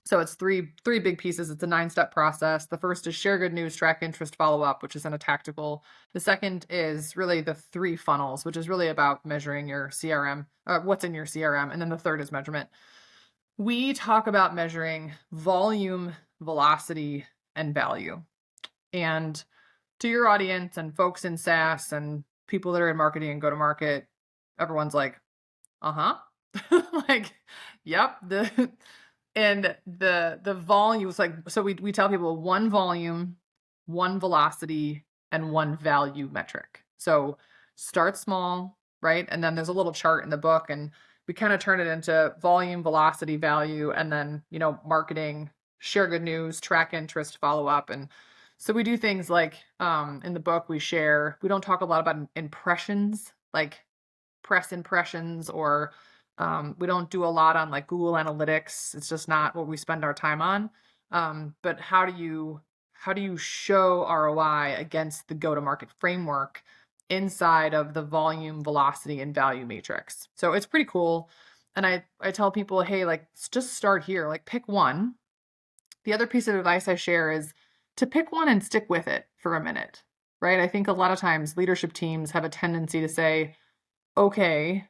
So it's three big pieces. It's a 9-step process. The first is share good news, track interest, follow up, which is in a tactical. The second is really the three funnels, which is really about measuring your CRM, what's in your CRM. And then the third is measurement. We talk about measuring volume, velocity, and value. And to your audience and folks in SaaS and people that are in marketing and go to market, everyone's like, uh-huh. Like, yep. The volume is like, so we tell people one volume, one velocity, and one value metric. So start small, right? And then there's a little chart in the book, and we kind of turn it into volume, velocity, value, and then, marketing, share good news, track interest, follow up. And so we do things like, in the book we don't talk a lot about impressions, like press impressions, or we don't do a lot on like Google Analytics. It's just not what we spend our time on. But how do you show ROI against the go-to-market framework inside of the volume, velocity, and value matrix? So it's pretty cool. And I tell people, hey, like just start here. Like pick one. The other piece of advice I share is to pick one and stick with it for a minute, right? I think a lot of times leadership teams have a tendency to say, okay,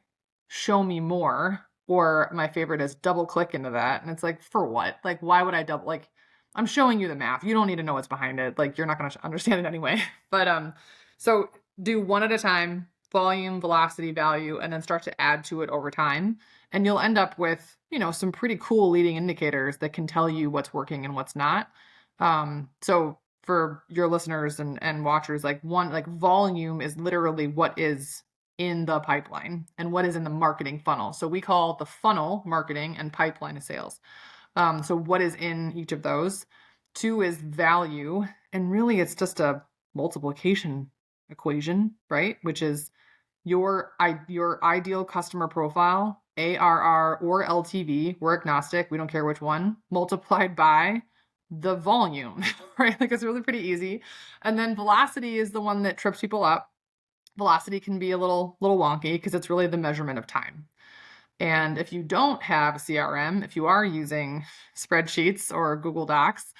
show me more. Or my favorite is double click into that. And it's like, for what? Like, why would I double like I'm showing you the math. You don't need to know what's behind it. Like you're not gonna understand it anyway. But so do one at a time, volume, velocity, value, and then start to add to it over time. And you'll end up with, some pretty cool leading indicators that can tell you what's working and what's not. So for your listeners and watchers, like volume is literally what is in the pipeline and what is in the marketing funnel. So we call the funnel marketing and pipeline is sales. So what is in each of those? Two is value. And really it's just a multiplication equation, right? Which is your ideal customer profile, ARR or LTV, we're agnostic, we don't care which one, multiplied by the volume, right? Like it's really pretty easy. And then velocity is the one that trips people up. Velocity can be a little wonky because it's really the measurement of time. And if you don't have a CRM, if you are using spreadsheets or Google Docs,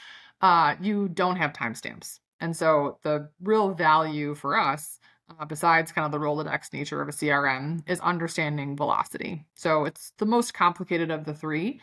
you don't have timestamps. And so the real value for us, besides kind of the Rolodex nature of a CRM, is understanding velocity. So it's the most complicated of the three,